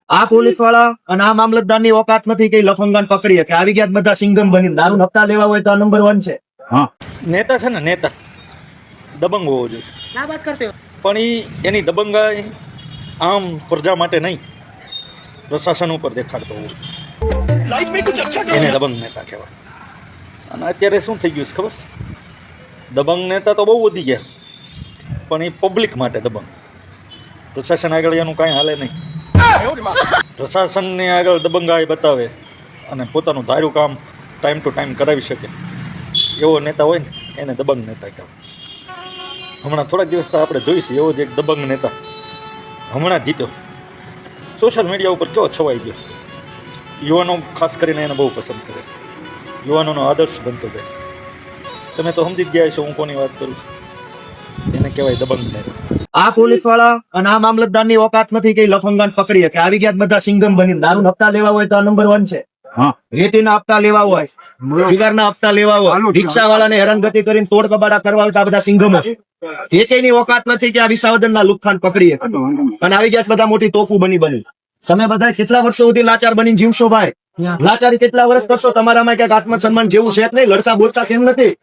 આ પોલીસ વાળા અને આ મામલતદાર ની ઓકાત નથી કે લફંગાન પકડીએ કે આવી ગયા બધા સિંગમ બની દારૂ હપ્તા લેવા હોય તો આ નંબર 1 છે. હા, નેતા છે ને, નેતા દબંગ હોવો જોઈએ. क्या बात करते हो? પણ એની દબંગાઈ આમ પ્રજા માટે નહીં, પ્રશાસન ઉપર દેખાડતો હોવો જોઈએ. એને દબંગ નેતા કહેવાય. અને અત્યારે શું થઈ ગયું છે ખબર છે? દબંગ નેતા તો બહુ વધી ગયા, પણ એ પબ્લિક માટે દબંગ. પ્રશાસન આગળ એનું કાંઈ હાલે નહીં. પ્રશાસનને આગળ દબંગાઈ બતાવે અને પોતાનું ધાર્યું કામ ટાઈમ ટુ ટાઈમ કરાવી શકે એવો નેતા હોય ને એને દબંગ નેતા કહેવાય. હમણાં થોડાક દિવસ તો આપણે જોઈશું એવો જ એક દબંગ નેતા હમણાં જીત્યો. સોશિયલ મીડિયા ઉપર કેવો છવાઈ ગયો. યુવાનો ખાસ કરીને એને બહુ પસંદ કરે છે. યુવાનોનો આદર્શ બનતો જાય. તમે તો સમજી જ ગયા છો હું કોની વાત કરું છું. એને કહેવાય દબંગ નેતા. આ પોલીસ વાળા અને આ મામલતદાર ની ઓકાત નથી કે લફંગાન પકડીએ કે આવી ગયા બધા સિંગમ બની દારૂ હપ્તા લેવા હોય તો આ નંબર 1 છે. હા, રેતીના હપ્તા લેવા હોય, બિગારના હપ્તા લેવા હોય, રિક્ષા વાળાને હેરાનગતિ કરીને તોડ કબાડા કરવા હોય તો આ બધા સિંગમો. એકેયની ઓકાત નથી કે આ વિસાવદરના લુખ્ખાન પકડીએ અને આવી ગયા બધા મોટી તોફુ બની. તમે બધા કેટલા વર્ષો સુધી લાચાર બનીને જીવશો ભાઈ? લાચારી કેટલા વર્ષ કરશો? તમારામાં ક્યાંક આત્મસન્માન જેવું છે જ નહીં? લડતા બોલતા કેમ નથી?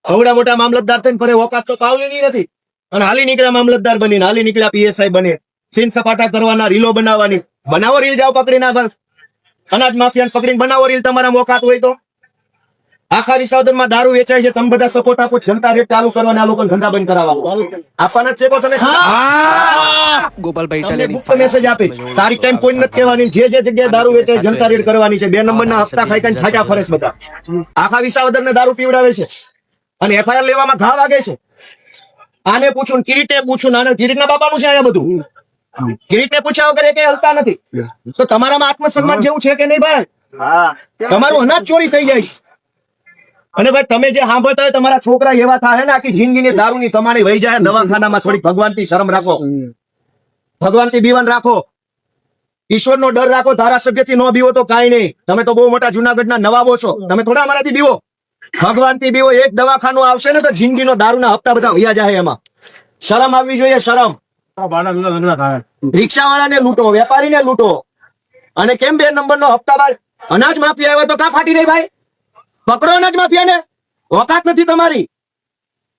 અવડા મોટા મામલતદાર થઈને ફરે ઓકાત તો પાવલી નથી. અને હાલી નીકળ્યા મામલતદાર બનીને, હાલી નીકળ્યા પીએસઆઈ બને, સીન સપાટા કરવાના, રીલો બનાવવાની. બનાવો રીલ, જાઓ પકડીને બસ. અનાજ માફિયાને પકડીને બનાવો રીલ. તમારા મોકાત હોય તો આખા વિસાવદરમાં દારૂ વેચાય છે, તમે બધા સપોર્ટ આપો, જનતા રેટ ચાલુ કરવાના, આ લોકોને ધંધા બંધ કરાવવા આપવાના જ છે. તમે ગોપાલભાઈ ગુપ્ત મેસેજ આપી તારીખ ટાઈમ કોઈ નથી કહેવાની. જે જગ્યાએ દારૂ વેચાય જનતા રેટ કરવાની છે. 2 નંબરના હપ્તા ખાઈ ખાઈને થાક્યા ફરે છે બધા. આખા વિસાવદરને દારૂ પીવડાવે છે અને એફઆઈઆર લેવામાં ઘા વાગે છે. આને પૂછું, કિરીટે પૂછું, આને કિરીટના બાપાનું છે અહીંયા બધું. કિરીટને પૂછ્યા વગર એ કઈ હલતા નથી. તો તમારામાં આત્મસન્માન જેવું છે કે નહીં ભાઈ? તમારું અનાજ ચોરી થઈ જાય. અને ભાઈ તમે જે સાંભળતા હોય તમારા છોકરા એવા થાય ને આખી જિંદગીની દારૂની કમાણી વહી જાય. દવાખાનામાં થોડી ભગવાનથી શરમ રાખો, ભગવાનથી દીવાન રાખો, ઈશ્વરનો ડર રાખો. ધારાસભ્યથી ન બીવો તો કાંઈ નહીં. તમે તો બહુ મોટા જુનાગઢના નવાબો છો. તમે થોડા અમારાથી બીવો, ભગવાનથી બીવો. એક દવાખાનું આવશે ને તો જિંદગીનો દારૂના હપ્તા બધા વયા જાય. એમાં શરમ આવવી જોઈએ, શરમ. રિક્ષા વાળાને લૂંટો, વેપારીને લૂંટો, અને કેમ 2 નંબરનો હપ્તા ભાઈ? અનાજ માફિયા આવ્યા તો કાં ફાટી રહી ભાઈ? પકડો અનાજ માફિયાને. ઓકાત નથી તમારી.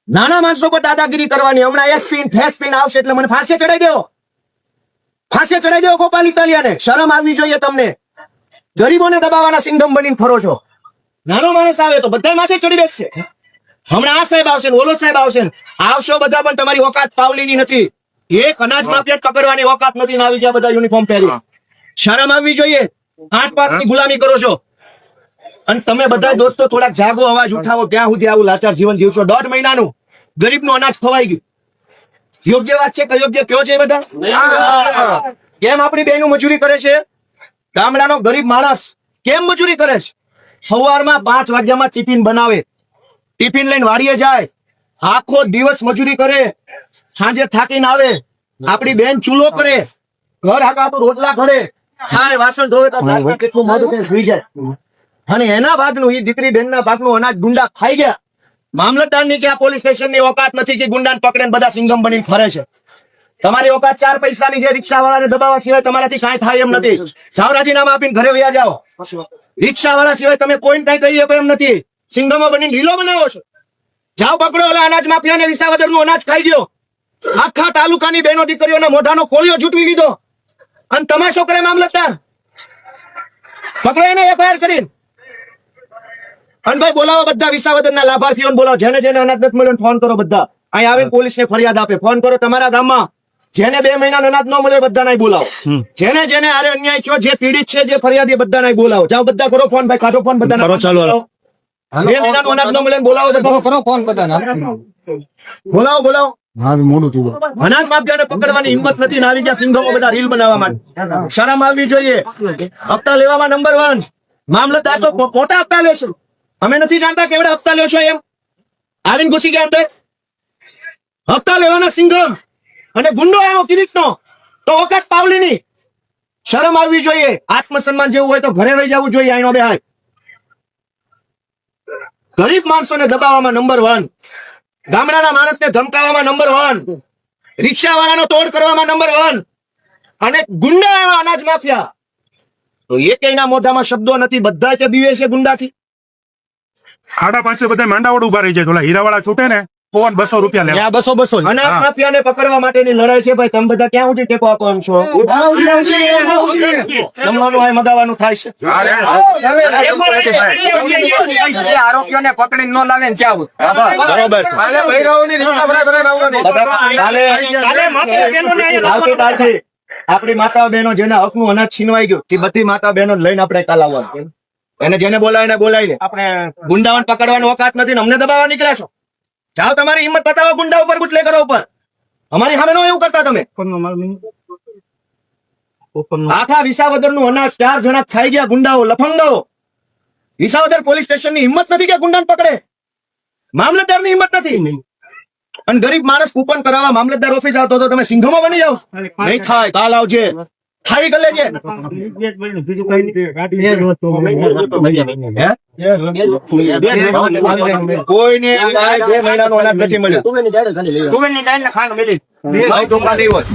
નાના માણસો પર દાદાગીરી કરવાની. હમણાં એસપીન ફેસપીન આવશે એટલે મને ફાંસે ચડાઈ દેવો, ફાંસે ચડાઈ દેવો ગોપાલ ઇટાલિયાને. શરમ આવવી જોઈએ તમને. ગરીબોને દબાવવાના સિંગમ બનીને ફરો છો. નાનો માણસ આવે તો બધા માથે ચડી બેસશે. હમણાં આ સાહેબ આવશે, ઓલો સાહેબ આવશે, આવશો બધા, પણ તમારી ઓકાત પાવલીની નથી. એક અનાજ માફિયા પકડવાની ઓકાત નથી. આવી ગયા બધા યુનિફોર્મ પહેરી. શરમ આવવી જોઈએ. 8 પાસની ગુલામી કરો છો. અને તમે બધા દોસ્તો થોડાક જાગો, અવાજ ઉઠાવો. ક્યાં સુધી આવું લાચાર જીવન જીવશો? 1.5 મહિનાનું ગરીબનું અનાજ ખવાઈ ગયું. યોગ્ય વાત છે કે અયોગ્ય કયો છે બધા? કેમ આપણી બહેનો મજૂરી કરે છે? ગામડાનો ગરીબ માણસ કેમ મજૂરી કરે છે? સવારમાં 5 વાગ્યામાં ટિફિન બનાવે, ટિફિન લઈને વાડીએ જાય, આખો દિવસ મજૂરી કરે, સાંજે થાકીને આવે. આપણી બેન ચૂલો કરે, ઘર આખા તો રોટલા કરે, ખાય, વાસણ ધોવે તો કેટલું મોઢું સુઈ જાય. અને એના ભાગનું, એ દીકરી બેનના ભાગનું અનાજ ગુંડા ખાઈ ગયા. મામલતદારની કે આ પોલીસ સ્ટેશનની ઓકાત નથી કે ગુંડાને પકડે બધા સિંગમ બનીને ફરે છે. તમારી ઓકાત 4 પૈસાની છે. રિક્ષા વાળાને દબાવવા સિવાય તમારાથી કાંઈ થાય એમ નથી. જાઓ, રાજીનામા આપીને ઘરે વયા જાઓ. રિક્ષા વાળા સિવાય તમે કોઈને કાંઈ કહી શકો એમ નથી. સિંગમો બનીને ઢીલો બનાવો છો. જાઓ, પકડો ઓલા અનાજ માફિયાને. વિસાવદરનું અનાજ ખાઈ ગયો. આખા તાલુકાની બહેનો દીકરીઓના મોઢાનો કોળિયો જૂટવી લીધો. અને તમાશો કરે મામલતદાર. પકડો એને એફઆઈઆર કરીને. અને ભાઈ બોલાવો બધા વિસાવદરના લાભાર્થીઓને બોલાવો. જેને જેને અનાજ નથી મળ્યો ફોન કરો. બધા અહીં આવીને પોલીસને ફરિયાદ આપે. ફોન કરો તમારા ગામમાં. જેને 2 મહિના અનાજ ન મળે બધાને બોલાવો. જેને જેને આરે અન્યાય થયો, જે પીડિત છે, જે ફરિયાદી, બધાને બોલાવો. જાઓ, બધા કરો ફોન. ભાઈ કાઢો ફોન બધાને. 2 મહિનાનો અનાજ ન મળે બોલાવો. કરો ફોન બધાને. બોલાવો. અનાજ માફિયાને પકડવાની હિંમત નથી. આવી ગયા સિંગમો બધા રીલ બનાવવા માટે. શરમ આવવી જોઈએ. હપ્તા લેવામાં નંબર 1. મામલતદાર તો મોટા હપ્તા લે છે. અમે નથી જાણતા કેવડા હપ્તા લ્યો છો એમ. આવીને ઘૂસી ગયા અંદર. હપ્તા લેવાના સિંગમ અને ગુંડો આવ્યો કિરીટનો તો ઓકાત પાવલીની. શરમ આવવી જોઈએ. આત્મસન્માન જેવું હોય તો ઘરે રહી જવું જોઈએ. આઈનો બે હાય. ગરીબ માણસોને દબાવવામાં નંબર 1, ગામડાના માણસને ધમકાવવામાં નંબર 1, રિક્ષા વાળાનો તોડ કરવામાં નંબર 1, અને ગુંડા એવા અનાજ માફિયા તો એકેયના મોઢામાં શબ્દો નથી, બધા કે બીવે છે ગુંડાથી. 550 બધા માંડાવડ ઉભા રહી જાય. ઓલા હીરાવાળા છૂટે ને ફોન 200 રૂપિયા લેવા. ત્યાં 200 અનાજ હા. માફિયાને પકડવા માટેની લડાઈ છે ભાઈ. તમે બધા ક્યાં સુધી ટેકો આપો એમ છો? જમવાનું હોય મગાવવાનું થાય છે. આરોપીઓને પકડી ન લાવે ને ક્યાં બરોબર છે. આવતી કાલથી આપણી માતા બહેનો જેના હકનું અનાજ છીનવાઈ ગયું તે બધી માતા બહેનો લઈને આપણે કાલ આવવાનું. એને જેને બોલાય એને બોલાય આપણે ગુંડાઓને પકડવાનો ઓકાત નથી ને અમને દબાવવા નીકળ્યા છો. જાઓ તમારી હિંમત બતાવો ગુંડા ઉપર ગુટલે કરો ઉપર. અમારી સામે નો એવું કરતા તમે. આખા વિસાવદરનું અનાજ 4 જણા ખાઈ ગયા ગુંડાઓ લફંગાઓ. વિસાવદર પોલીસ સ્ટેશનની હિંમત નથી કે ગુંડાને પકડે. મામલતદારની હિંમત નથી. અને ગરીબ માણસ કૂપન કરાવવા મામલતદાર ઓફિસ આવતો તો તમે સિંઘમાં બની જાઓ. નહીં થાય, કાલ આવજે, ખાઈ કરી લેજે. કોઈને કાંઈ 2 મહિનાનું અનાજ નથી મળ્યું. ભાઈ તો પાડી હોય.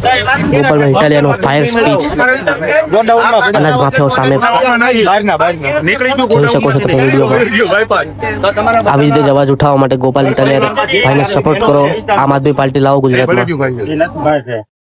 ગોપાલભાઈ ઇટાલિયાનો ફાયર સ્પીચ અનાજ માફિયાઓ સામે જોઈ શકો છો તમે વિડીયોમાં. આવી રીતે જ અવાજ ઉઠાવવા માટે ગોપાલ ઇટાલિયા ભાઈને સપોર્ટ કરો. આમ આદમી પાર્ટી લાવો ગુજરાતમાં.